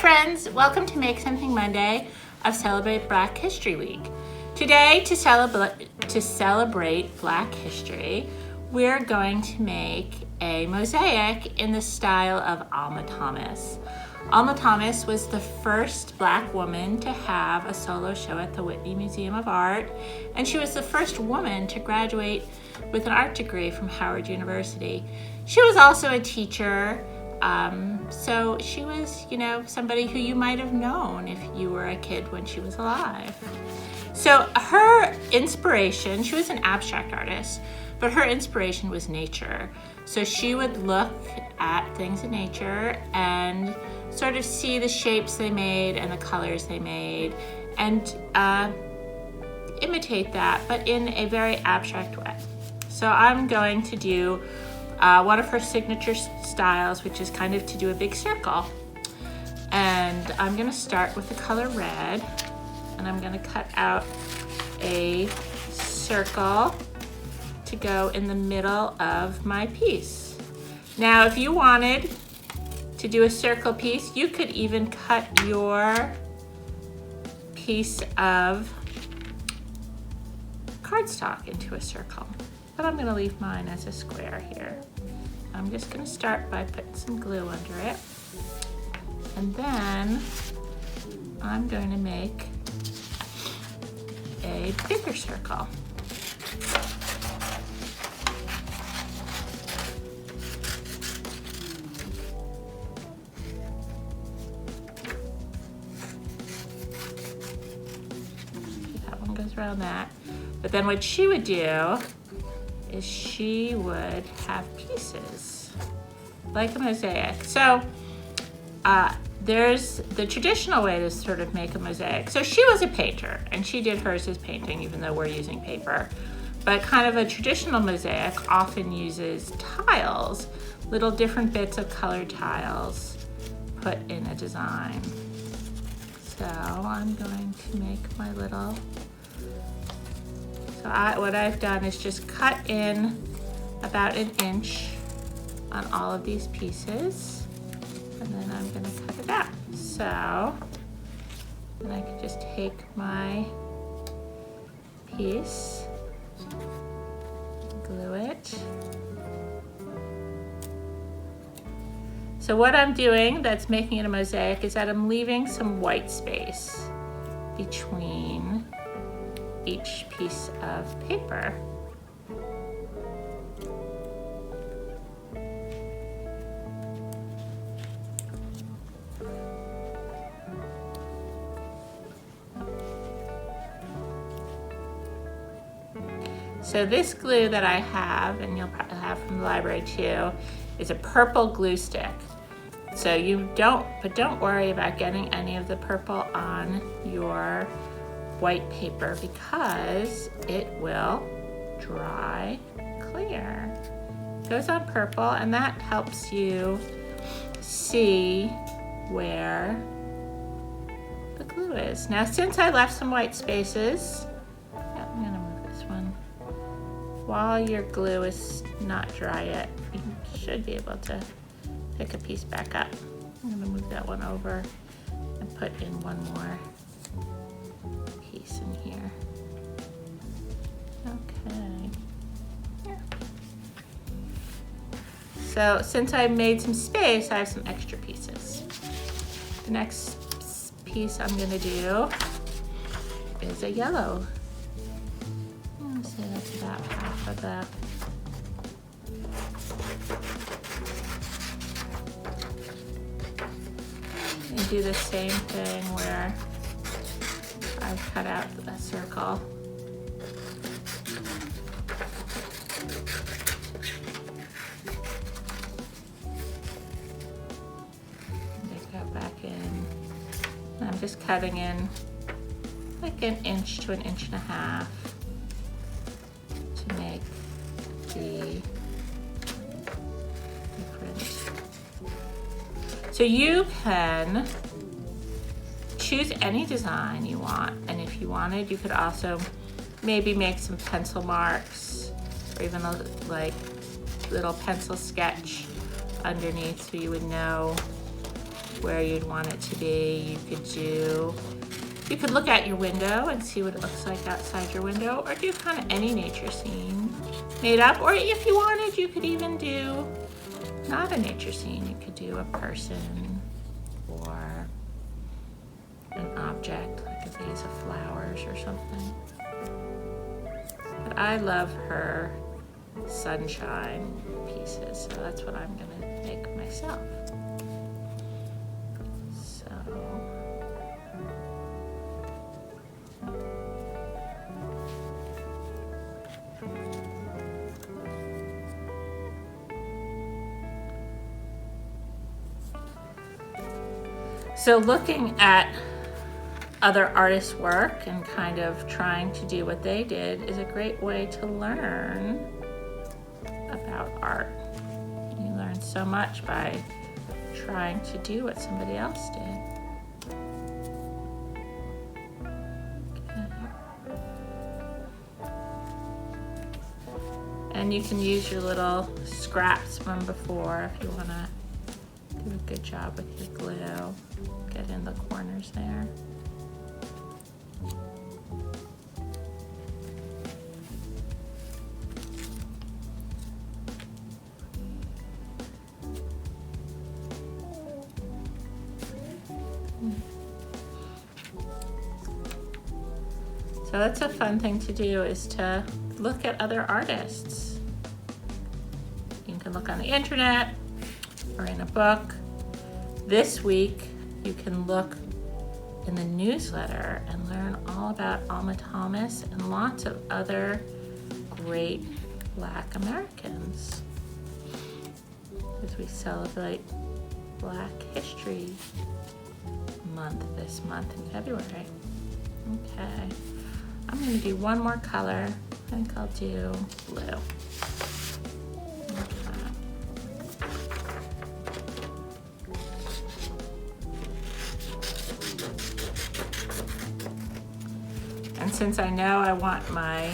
friends, welcome to Make Something Monday of Celebrate Black History Week. Today, to celebrate Black history, we're going to make a mosaic in the style of Alma Thomas. Alma Thomas was the first Black woman to have a solo show at the Whitney Museum of Art, and she was the first woman to graduate with an art degree from Howard University. She was also a teacher. So she was, somebody who you might have known if you were a kid when she was alive. So her inspiration, she was an abstract artist, but her inspiration was nature. So she would look at things in nature and sort of see the shapes they made and the colors they made and imitate that, but in a very abstract way. So I'm going to do one of her signature styles, which is kind of to do a big circle. And I'm going to start with the color red, and I'm going to cut out a circle to go in the middle of my piece. Now, if you wanted to do a circle piece, you could even cut your piece of cardstock into a circle. But I'm going to leave mine as a square here. I'm just going to start by putting some glue under it. And then I'm going to make a bigger circle. That one goes around that. But then what she would do is she would have pieces like a mosaic. So there's the traditional way to sort of make a mosaic. So she was a painter and she did hers as painting, even though we're using paper. But kind of a traditional mosaic often uses tiles, little different bits of colored tiles put in a design. So I'm going to make my little. So what I've done is just cut in about an inch on all of these pieces, and then I'm going to cut it out. So then I can just take my piece, glue it. So what I'm doing that's making it a mosaic is that I'm leaving some white space between each piece of paper. So this glue that I have, and you'll probably have from the library too, is a purple glue stick. So don't worry about getting any of the purple on your white paper because it will dry clear. It goes on purple, and that helps you see where the glue is. Now, since I left some white spaces, I'm gonna move this one. While your glue is not dry yet, you should be able to pick a piece back up. I'm gonna move that one over and put in one more piece in here. Okay. Yeah. So since I made some space, I have some extra pieces. The next piece I'm gonna do is a yellow. Let's say that's about half of that. And do the same thing where I cut out a circle. And go back in. And I'm just cutting in like an inch to an inch and a half to make the difference. So you can choose any design you want, and if you wanted, you could also maybe make some pencil marks or even a little pencil sketch underneath so you would know where you'd want it to be. You could look out your window and see what it looks like outside your window, or do kind of any nature scene made up. Or if you wanted, you could even do not a nature scene. You could do a person or an object, like a vase of flowers or something. But I love her sunshine pieces, so that's what I'm gonna make myself. So looking at other artists' work and kind of trying to do what they did is a great way to learn about art. You learn so much by trying to do what somebody else did. Okay. And you can use your little scraps from before if you want to do a good job with your glue. Get in the corners there. So that's a fun thing to do, is to look at other artists. You can look on the internet or in a book. This week, you can look in the newsletter and learn all about Alma Thomas and lots of other great Black Americans as we celebrate Black History Month this month in February. Okay, I'm going to do one more color. I think I'll do blue. And since I know I want my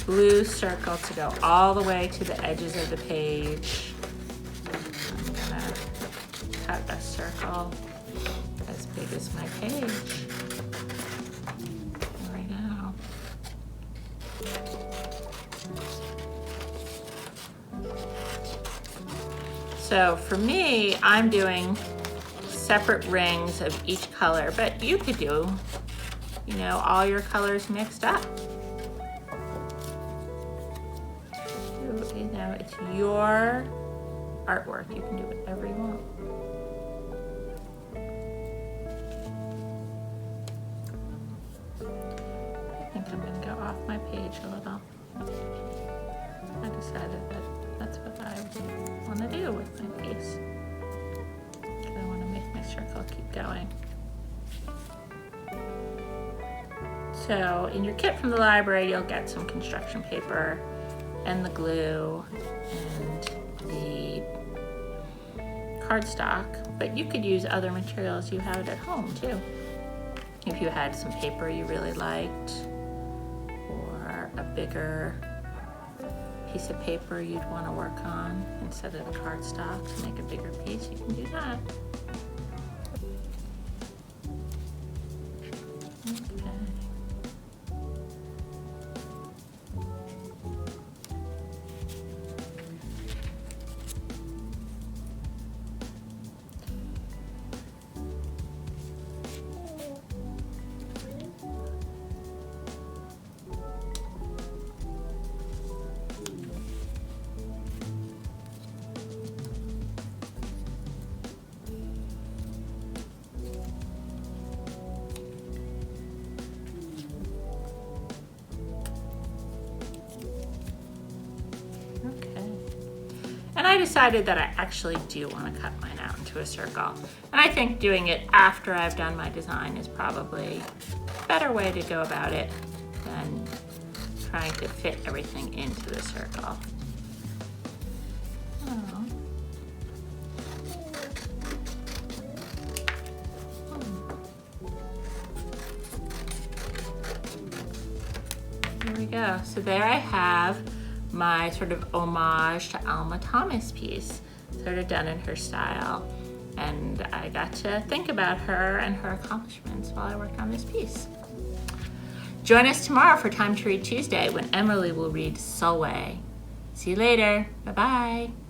blue circle to go all the way to the edges of the page, I'm gonna cut a circle as big as my page. There we go. So for me, I'm doing separate rings of each color, but you could do, you know, all your colors mixed up. You know, it's your artwork. You can do whatever you want. I think I'm going to go off my page a little. I decided that that's what I want to do with my piece. I want to make my circle keep going. So in your kit from the library, you'll get some construction paper and the glue and the cardstock, but you could use other materials you have at home too. If you had some paper you really liked, or a bigger piece of paper you'd want to work on instead of the cardstock to make a bigger piece, you can do that. And I decided that I actually do want to cut mine out into a circle. And I think doing it after I've done my design is probably a better way to go about it than trying to fit everything into the circle. Oh. Here we go. So there I have my sort of homage to Alma Thomas piece, sort of done in her style. And I got to think about her and her accomplishments while I worked on this piece. Join us tomorrow for Time to Read Tuesday when Emily will read Solway. See you later. Bye-bye.